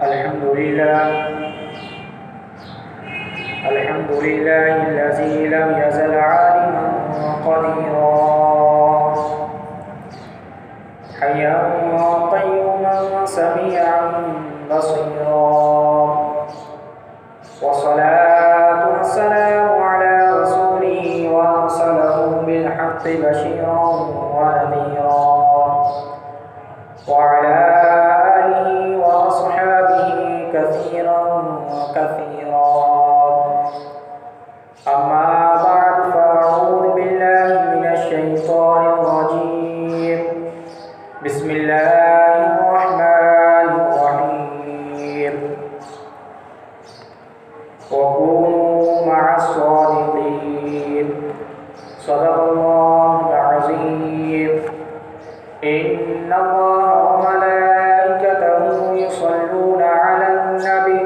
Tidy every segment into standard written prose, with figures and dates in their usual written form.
الحمد لله الذي لم يزل عالما قديرا حيا قيوما سميعا بصيرا، والصلاة والسلام على رسوله وأرسله بالحق بشيرا ونذيرا، وعلى آله وأصحابه كثيرا كثيرا. أما بعد، فأعوذ بالله من الشيطان الرجيم. بسم الله الرحمن الرحيم. وكونوا مع الصادقين. صدق الله العظيم. إن الله وملائكته يصلون على النبي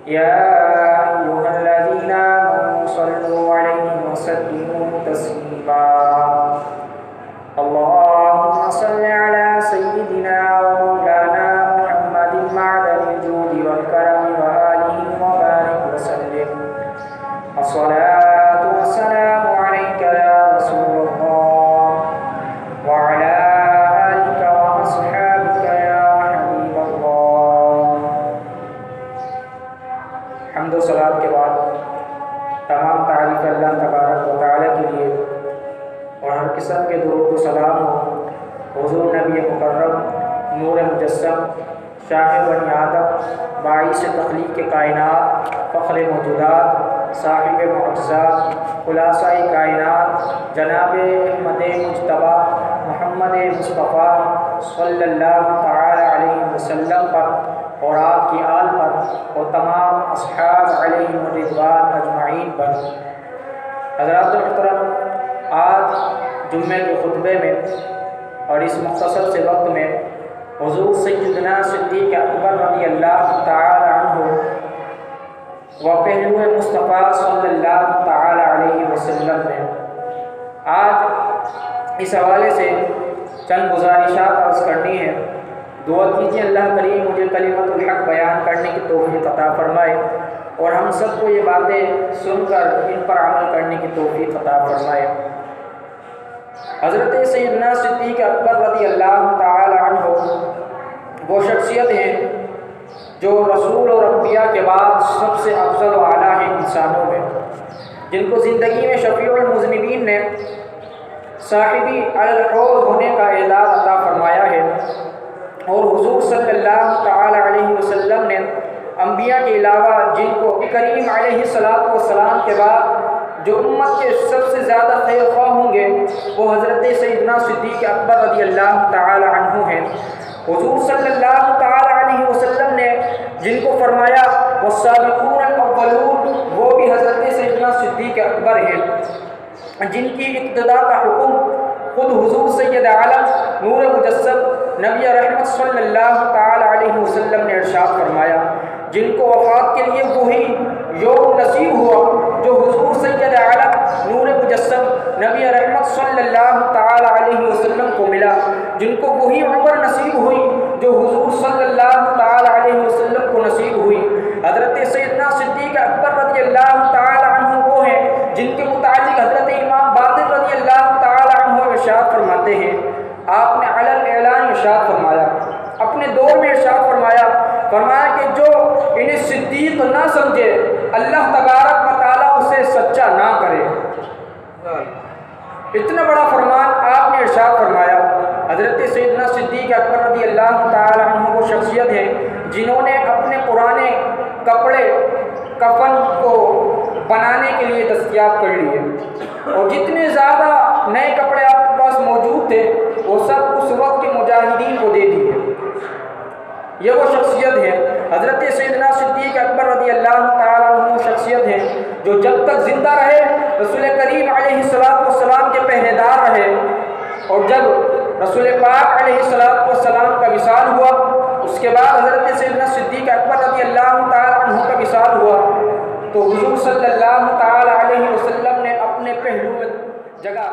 يا أيها الذين آمنوا صلوا عليه وسلموا تسليما. اللهم صل على سيدنا ومولانا محمد معدن الجود والكرم وآله وبارك وسلم. الصلاة والسلام عليك يا رسول الله وعلى آلك وأصحابك يا حبيب الله. حمد و صلات کے بعد تمام تعریف اللہ تبارک و تعالی کے لیے، اور ہر قسم کے درود و سلام ہو حضور نبی مکرم، نور مجسم، شاہ بنی آدم، باعث تخلیق کائنات، فخر موجودات، صاحب معجزات، خلاصہ کائنات، جناب احمد مجتبیٰ محمد مصطفیٰ صلی اللہ تعالی علیہ وسلم پر اور آپ کی آل پر اور تمام اصحاب علیہم رضوان اجمعین پر. حضرات محترم، آج جمعے کے خطبے میں اور اس مختصر سے وقت میں حضور سیدنا صدیق اکبر رضی اللہ تعالی عنہ و پہلو مصطفیٰ صلی اللہ تعالی علیہ وسلم نے آج اس حوالے سے چند گزارشات عرض کرنی ہے. دعا کیجیے اللہ کریم مجھے کلمۃ الحق بیان کرنے کی توفیق عطا فرمائے، اور ہم سب کو یہ باتیں سن کر ان پر عمل کرنے کی توفیق عطا فرمائے. حضرت سیدنا صدیق اکبر رضی اللہ تعالی عنہ وہ شخصیت ہیں جو رسول اور انبیاء کے بعد سب سے افضل و اعلیٰ ہیں انسانوں میں، جن کو زندگی میں شفیع المذنبین نے صاحبی علی الحوض ہونے کا اعزاز عطا فرمایا ہے. اور حضور صلی اللہ تعالی علیہ وسلم نے انبیاء کے علاوہ جن کو کریم علیہ السلام کے بعد جو امت کے سب سے زیادہ خیر خواہ ہوں گے وہ حضرت سیدنا صدیق اکبر رضی اللہ تعالی عنہ ہیں. حضور صلی اللہ تعالی علیہ وسلم نے جن کو فرمایا والسابقون الاولون، وہ بھی حضرت سیدنا صدیق اکبر ہیں، جن کی ابتدا کا حکم خود حضور سید عالم نور مجسم نبی رحمت صلی اللہ تعالی علیہ وسلم نے ارشاد فرمایا، جن کو وفات کے لیے وہی یوم نصیب ہوا جو حضور سید عالم نور مجسم نبی رحمت صلی اللہ تعالی علیہ وسلم کو ملا، جن کو وہی عمر نصیب ہوئی جو حضور صلی اللہ تعالی علیہ وسلم کو نصیب ہوئی. حضرت سیدنا صدیق اکبر رضی اللہ تعالی عنہ وہ ہیں جن کے متعلق حضرت امام باقر رضی اللہ تعالی عنہ ارشاد فرماتے ہیں، آپ نے علل اعلان ارشاد فرمایا، اپنے دور میں ارشاد فرمایا کہ جو انہیں صدیق نہ سمجھے اللہ تبارک و تعالیٰ اسے سچا نہ کرے. اتنا بڑا فرمان آپ نے ارشاد فرمایا. حضرت سیدنا صدیق اکبر رضی اللہ تعالی عنہ وہ شخصیت ہیں جنہوں نے اپنے پرانے کپڑے کفن کو بنانے کے لیے دستیاب کر لیے، اور جتنے زیادہ نئے کپڑے آپ کے پاس موجود تھے وہ سب اس وقت کے مجاہدین کو دے دیے. یہ وہ شخصیت ہے حضرت سیدنا صدیق اکبر رضی اللہ تعالیٰ عنہ شخصیت ہے جو جب تک زندہ رہے رسول کریم علیہ السلام کے پہرے دار رہے، اور جب رسول پاک علیہ السلام کا وصال ہوا اس کے بعد حضرت سیدنا صدیق اکبر رضی اللہ تعالیٰ عنہ کا وصال ہوا تو حضور صلی اللہ تعالی علیہ وسلم نے اپنے پہلو میں جگہ